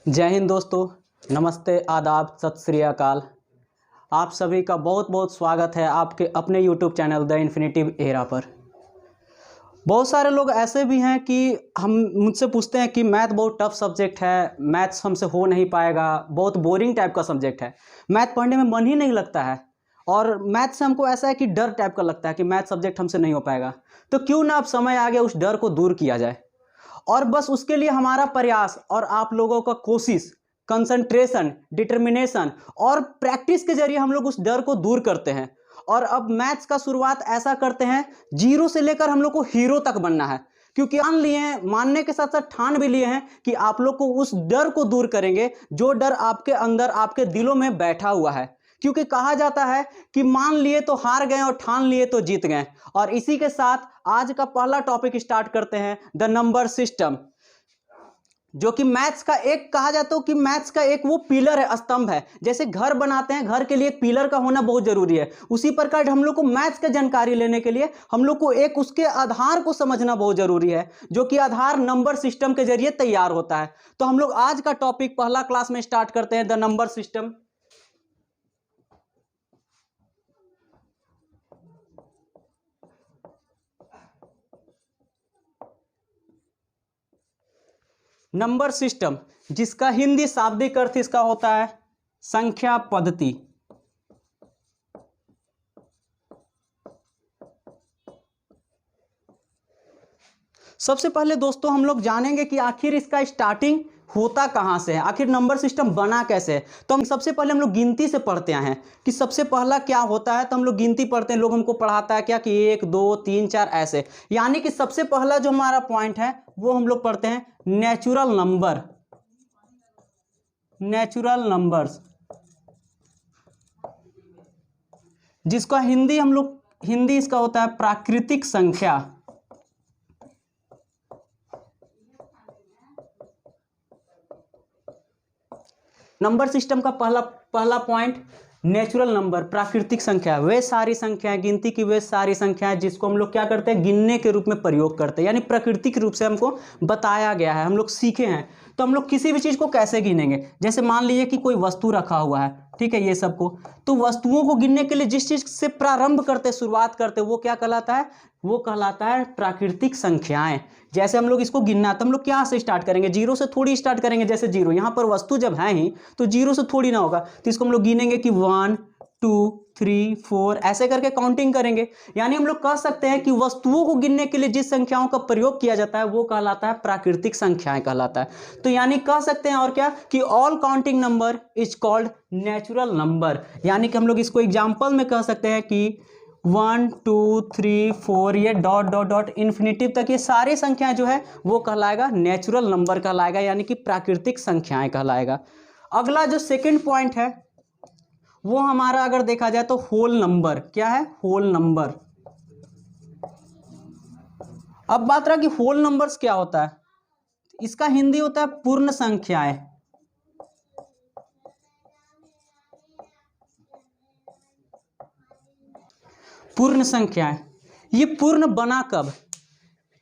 जय हिंद दोस्तों, नमस्ते, आदाब, सत श्री अकाल। आप सभी का बहुत बहुत स्वागत है आपके अपने YouTube channel the infinitive era पर। बहुत सारे लोग ऐसे भी हैं कि हम मुझसे पूछते हैं कि मैथ बहुत टफ सब्जेक्ट है, मैथ्स हमसे हो नहीं पाएगा, बहुत बोरिंग टाइप का सब्जेक्ट है, मैथ पढ़ने में मन ही नहीं लगता है और मैथ से हमको ऐसा है कि डर टाइप का लगता है कि मैथ सब्जेक्ट हमसे नहीं हो पाएगा। तो क्यों ना अब समय आ गया उस डर को दूर किया जाए, और बस उसके लिए हमारा प्रयास और आप लोगों का कोशिश, कंसंट्रेशन, डिटर्मिनेशन और प्रैक्टिस के जरिए हम लोग उस डर को दूर करते हैं। और अब मैथ्स का शुरुआत ऐसा करते हैं, जीरो से लेकर हम लोग को हीरो तक बनना है, क्योंकि मान लिए हैं, मानने के साथ साथ ठान भी लिए हैं कि आप लोग को उस डर को दूर करेंगे जो डर आपके अंदर, आपके दिलों में बैठा हुआ है। क्योंकि कहा जाता है कि मान लिए तो हार गए और ठान लिए तो जीत गए। और इसी के साथ आज का पहला टॉपिक स्टार्ट करते हैं, द नंबर सिस्टम, जो कि मैथ्स का एक, कहा जाता है कि मैथ्स का एक वो पिलर है, स्तंभ है। जैसे घर बनाते हैं, घर के लिए एक पिलर का होना बहुत जरूरी है, उसी प्रकार हम लोग को मैथ्स की जानकारी लेने के लिए हम लोग को एक उसके आधार को समझना बहुत जरूरी है, जो कि आधार नंबर सिस्टम के जरिए तैयार होता है। तो हम लोग आज का टॉपिक पहला क्लास में स्टार्ट करते हैं, the number system. Number system, जिसका हिंदी शाब्दिक अर्थ इसका होता है संख्या पद्धति। सबसे पहले दोस्तों हम लोग जानेंगे कि आखिर इसका स्टार्टिंग होता कहां से है, आखिर नंबर सिस्टम बना कैसे है। तो हम सबसे पहले हम लोग गिनती से पढ़ते हैं कि सबसे पहला क्या होता है। तो हम लोग गिनती पढ़ते हैं, लोग हमको पढ़ाता है क्या कि 1 2 3 4 ऐसे, यानी कि सबसे पहला जो हमारा पॉइंट है वो हम लोग पढ़ते हैं नेचुरल नंबर, नेचुरल नंबर्स, जिसका हिंदी हम लोग, हिंदी इसका होता है प्राकृतिक संख्या। नंबर सिस्टम का पहला पॉइंट नेचुरल नंबर, प्राकृतिक संख्या, वे सारी संख्याएं, गिनती की वे सारी संख्याएं जिसको हम लोग क्या करते हैं, गिनने के रूप में प्रयोग करते हैं, यानी प्राकृतिक रूप से हमको बताया गया है, हम लोग सीखे हैं। तो हम लोग किसी भी चीज को कैसे गिनेंगे, जैसे मान लीजिए कि कोई वस्तु रखा हुआ है, ठीक है, ये सबको, तो वस्तुओं को गिनने के लिए जिस चीज से प्रारंभ करते, शुरुआत करते, वो क्या कहलाता है, वो कहलाता है प्राकृतिक संख्याएं। जैसे हम लोग इसको गिनना है तो हम लोग क्या से स्टार्ट करेंगे, जीरो से थोड़ी स्टार्ट करेंगे। जैसे जीरो, यहाँ पर वस्तु जब है ही तो जीरो से थोड़ी ना होगा, तो इसको हम लोग गिनेंगे कि 1 2 3 4 ऐसे करके काउंटिंग करेंगे। यानी हम लोग कह सकते हैं कि वस्तुओं को गिनने के लिए जिस संख्याओं का प्रयोग किया जाता है वो कहलाता है प्राकृतिक संख्याएं कहलाता है। तो यानी कह सकते हैं और क्या कि all counting number is called natural number. यानी कि हम लोग इसको एग्जाम्पल में कह सकते हैं कि 1 2 3 4 ये डॉट डॉट डॉट इन्फिनिटिव तक ये सारी संख्याएं जो है वो कहलाएगा नेचुरल नंबर कहलाएगा, यानी कि प्राकृतिक संख्याएं कहलाएगा। अगला जो सेकंड पॉइंट है वो हमारा अगर देखा जाए तो होल नंबर, क्या है, होल नंबर। अब बात रहा कि होल नंबर्स क्या होता है, इसका हिंदी होता है पूर्ण संख्याएं। पूर्ण संख्याएं, ये पूर्ण बना कब,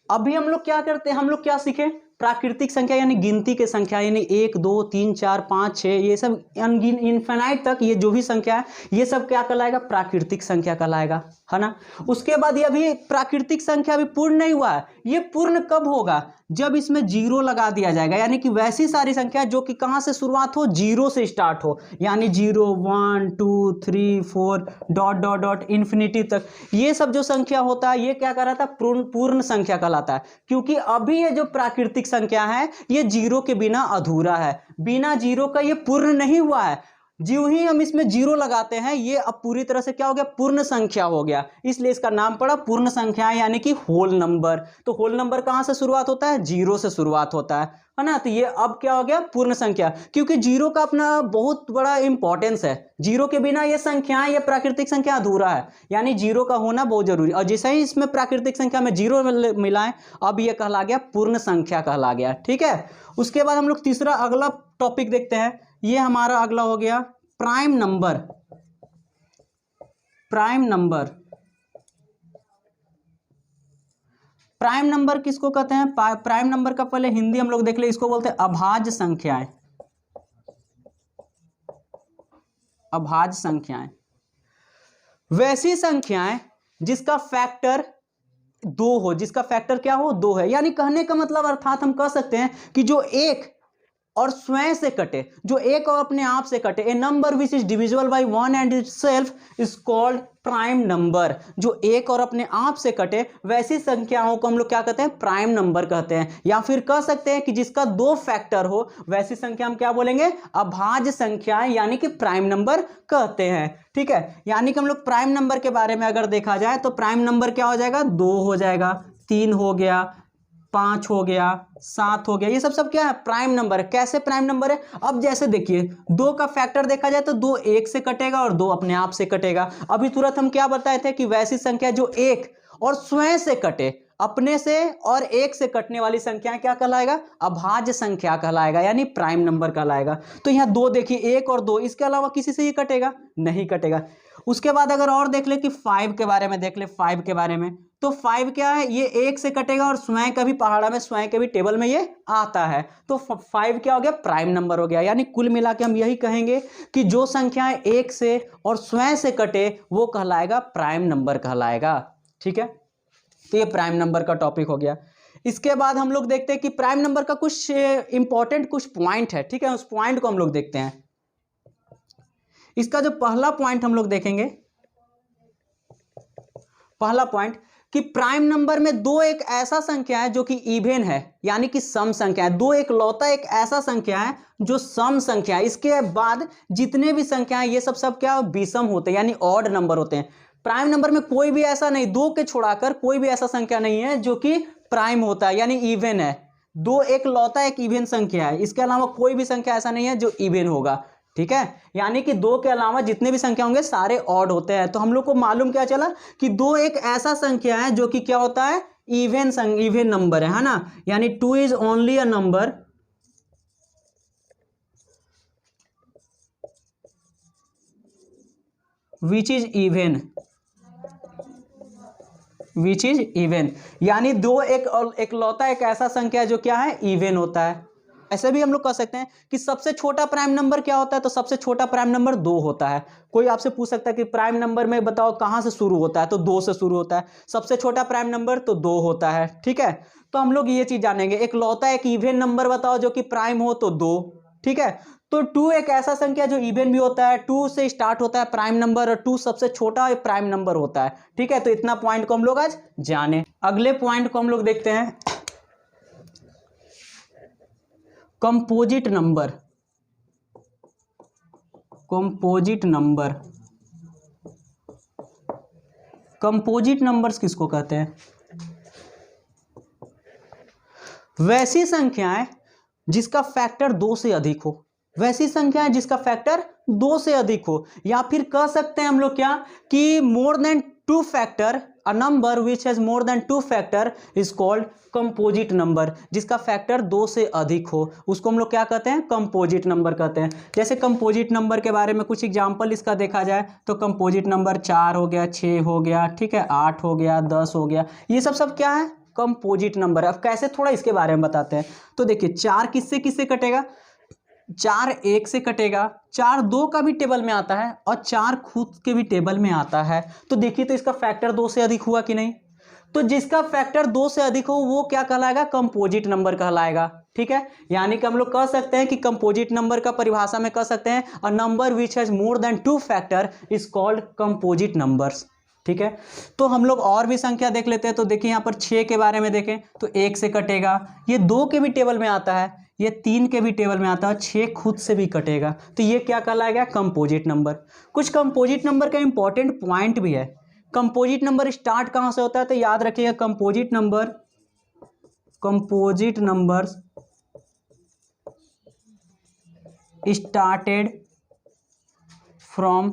अभी हम लोग क्या करते हैं, हम लोग क्या सीखे, प्राकृतिक संख्या यानी गिनती के संख्या, यानी 1 2 3 4 5 6 ये सब अनगिन इनफिनाइट तक ये जो भी संख्या है ये सब क्या कहलाएगा, प्राकृतिक संख्या कहलाएगा, है ना। उसके बाद ये अभी प्राकृतिक संख्या अभी पूर्ण नहीं हुआ है, ये पूर्ण कब होगा, जब इसमें जीरो लगा दिया जाएगा। यानी कि वैसी सारी संख्या जो कि कहां से शुरुआत हो, जीरो से स्टार्ट हो, यानी 0 1 2 3 4 डॉट डॉट डॉट इन्फिनिटी तक, ये सब जो संख्या होता है ये क्या कहलाता है, पूर्ण संख्या कहलाता है। क्योंकि अभी ये जो प्राकृतिक संख्या है ये जीरो के बिना अधूरा है, बिना जीरो का ये पूर्ण नहीं हुआ है। ज्यों ही हम इसमें जीरो लगाते हैं ये अब पूरी तरह से क्या हो गया, पूर्ण संख्या हो गया, इसलिए इसका नाम पड़ा पूर्ण संख्या, यानी कि होल नंबर। तो होल नंबर कहां से शुरुआत होता है, जीरो से शुरुआत होता है ना। तो ये अब क्या हो गया, पूर्ण संख्या, क्योंकि जीरो का अपना बहुत बड़ा इंपॉर्टेंस है, जीरो के बिना ये संख्या, ये प्राकृतिक संख्या अधूरा है, यानी जीरो का होना बहुत जरूरी। और जैसे ही इसमें प्राकृतिक संख्या में जीरो मिलाएं अब ये कहला गया पूर्ण संख्या कहला गया, ठीक है। उसके बाद हम लोग तीसरा अगला टॉपिक देखते हैं, ये हमारा अगला हो गया prime number. Prime number, prime number किसको कहते हैं, प्राइम नंबर का पहले हिंदी हम लोग देख ले, इसको बोलते हैं अभाज्य संख्याएं। अभाज्य संख्याएं, वैसी संख्याएं जिसका फैक्टर 2 हो, जिसका फैक्टर क्या हो 2 है। यानी कहने का मतलब अर्थात हम कह सकते हैं कि जो एक और स्वयं से कटे, जो एक और अपने आप से कटे, a number which is divisible by one and itself is called prime number. जो एक और अपने आप से कटे वैसी संख्याओं को हम लोग क्या कहते हैं, प्राइम नंबर कहते हैं। या फिर कह सकते हैं कि जिसका 2 फैक्टर हो वैसी संख्या हम क्या बोलेंगे, अभाज्य संख्याएं, यानी कि प्राइम नंबर कहते हैं। ठीक है, यानी कि हम लोग प्राइम नंबर के बारे में अगर देखा जाए तो प्राइम नंबर क्या हो जाएगा, 2 हो जाएगा, 3 हो गया, 5 हो गया, 7 हो गया, ये सब क्या है, प्राइम नंबर है। कैसे प्राइम नंबर है, अब जैसे देखिए 2 का फैक्टर देखा जाए तो 2 एक से कटेगा और 2 अपने आप से कटेगा। अभी तुरंत हम क्या बताए थे कि वैसी संख्या जो एक और स्वयं से कटे, अपने से और एक से कटने वाली संख्या क्या कहलाएगा, अभाज्य संख्या कहलाएगा, यानी प्राइम नंबर कहलाएगा। तो यहाँ 2 देखिए, 1 और 2, इसके अलावा किसी से ये कटेगा, नहीं कटेगा। उसके बाद अगर और देख ले कि 5 के बारे में देख ले, 5 के बारे में, तो 5 क्या है, ये एक से कटेगा और स्वयं का भी पहाड़ा में स्वयं के भी टेबल में ये आता है। तो 5 क्या हो गया, प्राइम नंबर हो गया। यानी कुल मिला के हम यही कहेंगे कि जो संख्याएं एक से और स्वयं से कटे वो कहलाएगा प्राइम नंबर कहलाएगा। ठीक है, तो ये प्राइम नंबर का टॉपिक हो गया। इसके बाद हम लोग देखते हैं कि प्राइम नंबर का कुछ इंपॉर्टेंट कुछ पॉइंट है। ठीक है, उस पॉइंट को हम लोग देखते हैं। इसका जो पहला पॉइंट हम लोग देखेंगे, पहला पॉइंट कि प्राइम नंबर में 2 एक ऐसा संख्या है जो कि इवन है, यानी कि सम संख्या है। 2 एक लौता एक ऐसा संख्या है जो सम संख्या है। इसके बाद जितने भी संख्याएं ये सब क्या विषम होते हैं, यानी ऑड नंबर होते हैं। प्राइम नंबर में कोई भी ऐसा नहीं, 2 के छोड़ाकर कोई भी ऐसा संख्या नहीं है जो कि प्राइम होता है, यानी इवन है। 2 एक लौता एक इवन संख्या है, इसके अलावा कोई भी संख्या ऐसा नहीं है जो इवन होगा। ठीक है, यानी कि 2 के अलावा जितने भी संख्या होंगे सारे ऑड होते हैं। तो हम लोग को मालूम क्या चला कि 2 एक ऐसा संख्या है जो कि क्या होता है, इवन नंबर है ना। यानी 2 is only a number which is even, which is even, यानी 2 एक लौता एक ऐसा संख्या जो क्या है, इवन होता है। ऐसे भी हम लोग कह सकते हैं कि सबसे छोटा प्राइम नंबर क्या होता है, तो सबसे छोटा प्राइम नंबर 2 होता है। कोई आपसे पूछ सकता है कि प्राइम नंबर में बताओ कहां से शुरू होता है, तो 2 से शुरू होता है। सबसे छोटा प्राइम नंबर तो 2 होता है। ठीक है, तो हम लोग ये चीज जानेंगे। एक लौता एक इवन नंबर बताओ जो कि प्राइम हो, तो 2। ठीक है, तो 2 एक ऐसा संख्या जो इवन भी होता है, 2 से स्टार्ट होता है प्राइम नंबर, और 2 सबसे छोटा प्राइम नंबर होता है। ठीक है, तो इतना पॉइंट को हम लोग आज जाने। अगले पॉइंट को हम लोग देखते हैं, composite number. Composite number, composite numbers किसको कहते हैं, वैसी संख्याएं जिसका फैक्टर 2 से अधिक हो, वैसी संख्याएं जिसका फैक्टर 2 से अधिक हो। या फिर कह सकते हैं हम लोग क्या कि more than 2 factor, a number which has more than 2 factor is called composite number. जिसका फैक्टर 2 से अधिक हो उसको हम लोग क्या कहते हैं, कंपोजिट नंबर कहते हैं। जैसे कंपोजिट नंबर के बारे में कुछ एग्जांपल इसका देखा जाए तो कंपोजिट नंबर 4 हो गया, 6 हो गया, ठीक है, 8 हो गया, 10 हो गया, ये सब क्या है, कंपोजिट नंबर है। अब कैसे, थोड़ा इसके बारे में बताते हैं। तो देखिए 4 किससे किससे कटेगा, 4 1 से कटेगा, 4 2 का भी टेबल में आता है और 4 खुद के भी टेबल में आता है। तो देखिए तो इसका फैक्टर 2 से अधिक हुआ कि नहीं। तो जिसका फैक्टर 2 से अधिक हो वो क्या कहलाएगा, कंपोजिट नंबर कहलाएगा। ठीक है, यानी कि हम लोग कह सकते हैं कि कंपोजिट नंबर का परिभाषा में कह सकते हैं a number which has more than 2 factor is called composite numbers. ठीक है, तो हम लोग और भी संख्या देख लेते हैं। तो देखिए यहाँ पर 6 के बारे में देखें तो 1 से कटेगा, ये 2 के भी टेबल में आता है, ये 3 के भी टेबल में आता है, 6 खुद से भी कटेगा, तो ये क्या कहलाएगा, कंपोजिट नंबर। कुछ कंपोजिट नंबर का इंपॉर्टेंट पॉइंट भी है। कंपोजिट नंबर स्टार्ट कहां से होता है, तो याद रखिएगा composite numbers started from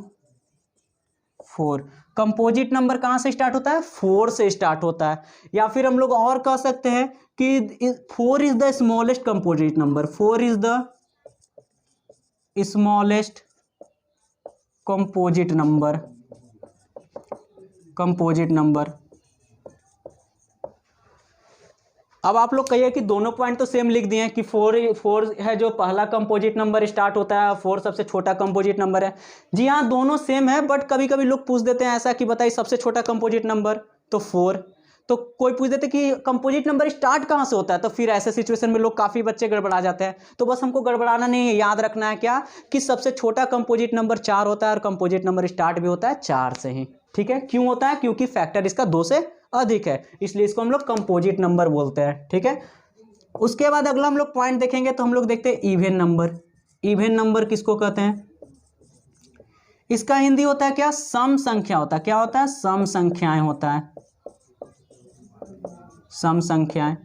4। Composite number कहां से स्टार्ट होता है, 4 से स्टार्ट होता है। या फिर हम लोग और कह सकते हैं कि 4 is the smallest composite number, 4 is the smallest composite number, composite number. अब आप लोग कहिए कि दोनों पॉइंट तो सेम लिख दिए हैं कि 4 है जो पहला कंपोजिट नंबर स्टार्ट होता है, 4 सबसे छोटा कंपोजिट नंबर है। जी हाँ, दोनों सेम है, बट कभी कभी लोग पूछ देते हैं ऐसा कि बताइए सबसे छोटा कंपोजिट नंबर, तो 4। तो कोई पूछ देते कि कंपोजिट नंबर स्टार्ट कहाँ से होता है, तो फिर ऐसे सिचुएशन में लोग काफ़ी बच्चे गड़बड़ा जाते हैं। तो बस हमको गड़बड़ाना नहीं है, याद रखना है क्या कि सबसे छोटा कंपोजिट नंबर 4 होता है और कंपोजिट नंबर स्टार्ट भी होता है 4 से ही। ठीक है, क्यों होता है? क्योंकि फैक्टर इसका 2 से अधिक है, इसलिए इसको हम लोग कंपोजिट नंबर बोलते हैं। ठीक है, उसके बाद अगला हम लोग पॉइंट देखेंगे तो हम लोग देखते हैं इवन नंबर। इवन नंबर किसको कहते हैं? इसका हिंदी होता है क्या? सम संख्या होता है। क्या होता है? सम संख्याएं होता है, सम संख्याएं।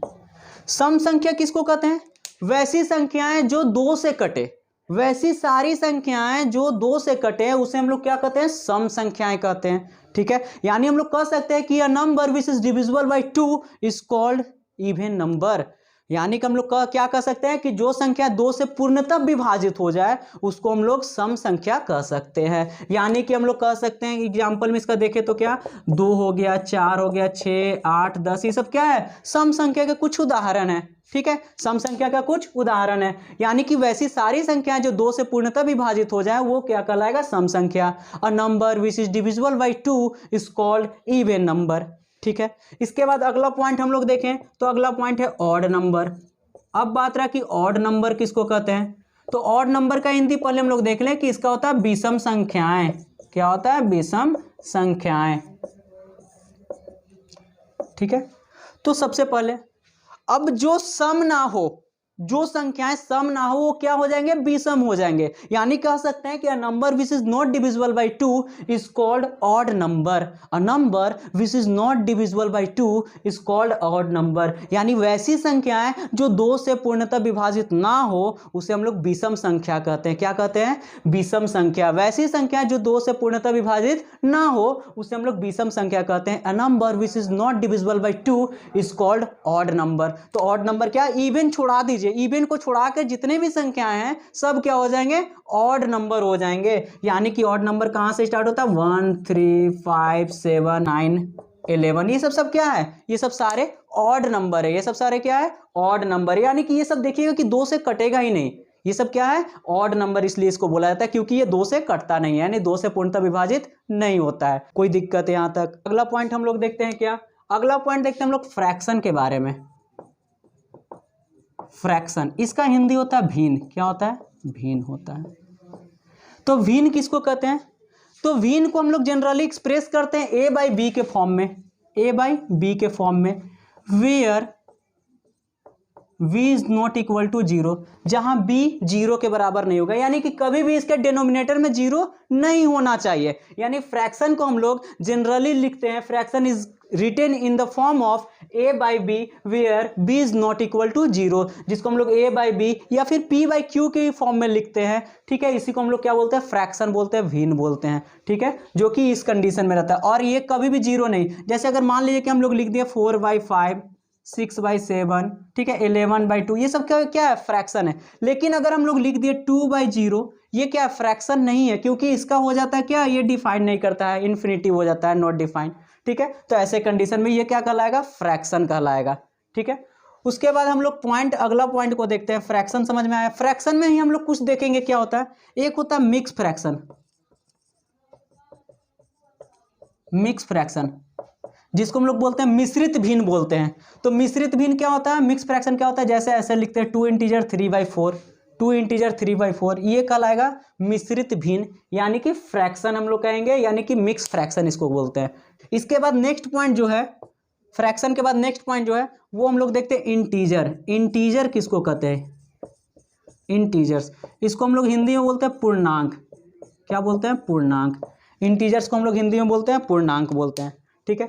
सम संख्या किसको कहते हैं? वैसी संख्याएं जो 2 से कटे, वैसी सारी संख्याएं जो 2 से कटे उसे हम लोग क्या कहते हैं? सम संख्याएं कहते हैं। ठीक है, यानी हम लोग कह सकते हैं कि a number which is divisible bye 2 is called even number. यानी कि हम लोग क्या कह सकते हैं कि जो संख्या 2 से पूर्णतः विभाजित हो जाए उसको हम लोग सम संख्या कह सकते हैं। यानी कि हम लोग कह सकते हैं, एग्जाम्पल में इसका देखें तो क्या 2 हो गया, 4 हो गया, 6, 8, 10, ये सब क्या है? सम संख्या के कुछ उदाहरण है। ठीक है, सम संख्या का कुछ उदाहरण है। यानी कि वैसी सारी संख्याएं जो 2 से पूर्णतः विभाजित हो जाए वो क्या कहलाएगा? सम संख्या। A number which is divisible bye 2 is called even number. ठीक है, इसके बाद अगला पॉइंट हम लोग देखें तो अगला पॉइंट है ऑड नंबर। अब बात रहा कि ऑड नंबर किसको कहते हैं, तो ऑड नंबर का हिंदी पहले हम लोग देख लें कि इसका होता है विषम संख्याएं। क्या होता है? विषम संख्याएं। ठीक है, तो सबसे पहले अब जो सम ना हो, जो संख्याएं सम ना हो वो क्या हो जाएंगे? विषम हो जाएंगे। यानी कह सकते हैं कि a number which is not divisible by 2 is called odd number. A number which is not divisible by 2 is called odd number. यानी वैसी संख्याएं जो 2 से पूर्णतः विभाजित ना हो उसे हम लोग विषम संख्या कहते हैं। क्या कहते हैं? विषम संख्या। वैसी संख्याएं जो 2 से पूर्णतः विभाजित ना हो उसे हम लोग विषम संख्या कहते हैं। A number which is not divisible by 2 is called odd number. तो ऑड नंबर क्या? इवन छोड़ा दीजिए, इवन को छोड़ा के जितने भी संख्याएं हैं सब क्या हो जाएंगे? ऑड नंबर हो जाएंगे। यानी कि ऑड नंबर कहां से स्टार्ट होता है? 1, 3, 5, 7, 9, 11, ये सब क्या है? ये सब सारे ऑड नंबर है। ये सब सारे क्या है? Odd number. यानी कि ये सब देखिएगा कि 2 से कटेगा ही नहीं, ये सब क्या है? Odd number. इसलिए इसको बोला जाता है क्योंकि ये 2 से कटता नहीं है, यानी 2 से पूर्णतः विभाजित नहीं होता है। कोई दिक्कत है यहां तक? अगला पॉइंट हम लोग देखते हैं क्या? अगला पॉइंट देखते हैं हम लोग फ्रैक्शन के बारे में। फ्रैक्शन, इसका हिंदी होता है भिन्न। क्या होता है? भिन्न होता है। तो भिन्न किसको कहते हैं? तो भिन्न को हम लोग जनरली एक्सप्रेस करते हैं a बाई बी के फॉर्म में, a बाई बी के फॉर्म में, where v is not equal to 0, जहां b 0 के बराबर नहीं होगा। यानी कि कभी भी इसके डिनोमिनेटर में 0 नहीं होना चाहिए। यानी फ्रैक्शन को हम लोग जनरली लिखते हैं, fraction is written in the form of a by b where b is not equal to 0, जिसको हम लोग a बाई बी या फिर p बाई क्यू के फॉर्म में लिखते हैं। ठीक है, इसी को हम लोग क्या बोलते हैं? फ्रैक्शन बोलते हैं, भिन्न बोलते हैं। ठीक है, जो कि इस कंडीशन में रहता है और ये कभी भी 0 नहीं। जैसे अगर मान लीजिए कि हम लोग लिख दिए 4/5, 6/7, ठीक है, 11/2, ये सब क्या है? फ्रैक्शन है। लेकिन अगर हम लोग लिख दिए 2/0, ये क्या? फ्रैक्शन नहीं है, क्योंकि इसका हो जाता है क्या? ये डिफाइन नहीं करता है, इन्फिनिटिव हो जाता है, नॉट डिफाइन। ठीक है, तो ऐसे कंडीशन में ये क्या कहलाएगा? फ्रैक्शन कहलाएगा। ठीक है, उसके बाद हम लोग अगला पॉइंट को देखते हैं। फ्रैक्शन समझ में आया? फ्रैक्शन में ही हम लोग कुछ देखेंगे क्या होता है। एक होता है मिक्स फ्रैक्शन, मिक्स फ्रैक्शन जिसको हम लोग बोलते हैं मिश्रित भिन्न बोलते हैं। तो मिश्रित भिन्न क्या होता है? मिक्स फ्रैक्शन क्या होता है? जैसे ऐसे लिखते हैं 2 इंटीजर 3/4, 2 इंटीजर 3/4, ये कहलाएगा मिश्रित भिन्न, यानी कि फ्रैक्शन हम लोग कहेंगे, यानी कि मिक्स फ्रैक्शन इसको बोलते हैं। इसके बाद नेक्स्ट पॉइंट जो है, फ्रैक्शन के बाद नेक्स्ट पॉइंट जो है वो हम लोग देखते हैं इंटीजर। इंटीजर किसको कहते हैं? इंटीजर्स, इसको हम लोग हिंदी में बोलते हैं पूर्णांक। क्या बोलते हैं? पूर्णांक। इंटीजर्स को हम लोग हिंदी में बोलते हैं पूर्णांक बोलते हैं। ठीक है,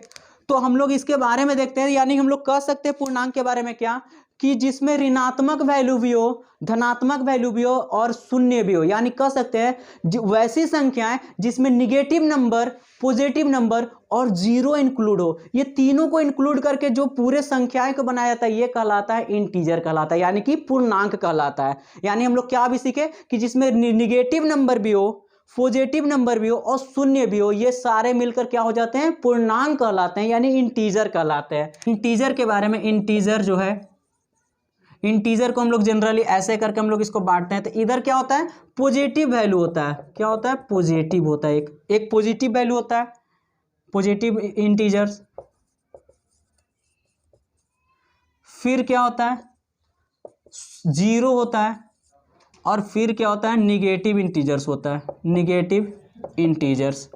तो हम लोग इसके बारे में देखते हैं। यानी हम लोग कह सकते हैं पूर्णांक के बारे में क्या, कि जिसमें ऋणात्मक वैल्यू भी हो, धनात्मक वैल्यू भी हो और शून्य भी हो। यानी कह सकते हैं वैसी संख्याएं जिसमें निगेटिव नंबर, पॉजिटिव नंबर और 0 इंक्लूड हो, ये तीनों को इंक्लूड करके जो पूरे संख्याएं को बनाया जाता है ये कहलाता है इंटीजर कहलाता है, यानी कि पूर्णांक कहलाता है। यानी हम लोग क्या भी सीखे कि जिसमें निगेटिव नंबर भी हो, पॉजिटिव नंबर भी हो और शून्य भी हो, ये सारे मिलकर क्या हो जाते हैं, पूर्णांक कहलाते हैं, यानी इंटीजर कहलाते हैं। इंटीजर के बारे में, इंटीजर जो है, इंटीजर को हम लोग जनरली ऐसे करके हम लोग इसको बांटते हैं। तो इधर क्या होता है, पॉजिटिव वैल्यू होता है। क्या होता है, पॉजिटिव होता है, एक पॉजिटिव वैल्यू होता है, पॉजिटिव इंटीजर्स। फिर क्या होता है, जीरो होता है, और फिर क्या होता है, निगेटिव इंटीजर्स होता है, निगेटिव इंटीजर्स।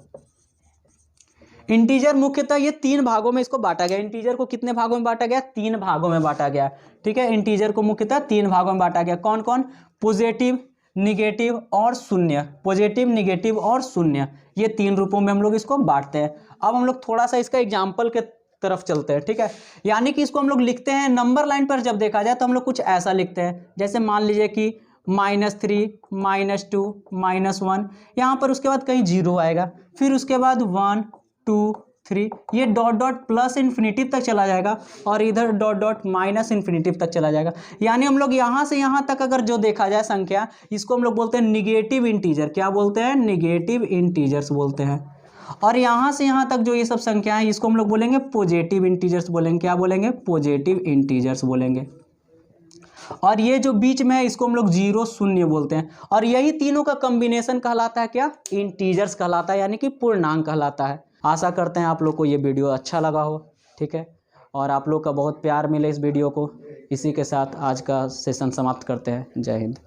इंटीजर मुख्यतः ये तीन भागों में इसको बांटा गया। इंटीजर को कितने भागों में बांटा गया, तीन भागों में बांटा गया। ठीक है, इंटीजर को मुख्यतः तीन भागों में बांटा गया। कौन कौन, पॉजिटिव, निगेटिव और शून्य। पॉजिटिव, निगेटिव और शून्य, ये तीन रूपों में हम लोग इसको बांटते हैं। अब हम लोग थोड़ा सा इसका एग्जाम्पल के तरफ चलते हैं। ठीक है, यानी कि इसको हम लोग लिखते हैं नंबर लाइन पर जब देखा जाए तो हम लोग कुछ ऐसा लिखते हैं, जैसे मान लीजिए कि -3, -2, -1, यहाँ पर उसके बाद कहीं जीरो आएगा, फिर उसके बाद 1 2 3, ये डॉट डॉट प्लस इन्फिनिटी तक चला जाएगा, और इधर डॉट डॉट माइनस इन्फिनिटी तक चला जाएगा। यानी हम लोग यहाँ से यहाँ तक अगर जो देखा जाए संख्या, इसको हम लोग बोलते हैं निगेटिव इंटीजर। क्या बोलते हैं, निगेटिव इंटीजर्स बोलते हैं। और यहाँ से यहाँ तक जो ये सब संख्या है, इसको हम लोग बोलेंगे पॉजिटिव इंटीजर्स बोलेंगे। क्या बोलेंगे, पॉजिटिव इंटीजर्स बोलेंगे। और ये जो बीच में है, इसको हम लोग जीरो, शून्य बोलते हैं। और यही तीनों का कॉम्बिनेशन कहलाता है क्या, इंटीजर्स कहलाता है, यानी कि पूर्णांक कहलाता है। आशा करते हैं आप लोग को ये वीडियो अच्छा लगा हो। ठीक है, और आप लोग का बहुत प्यार मिले इस वीडियो को। इसी के साथ आज का सेशन समाप्त करते हैं। जय हिंद।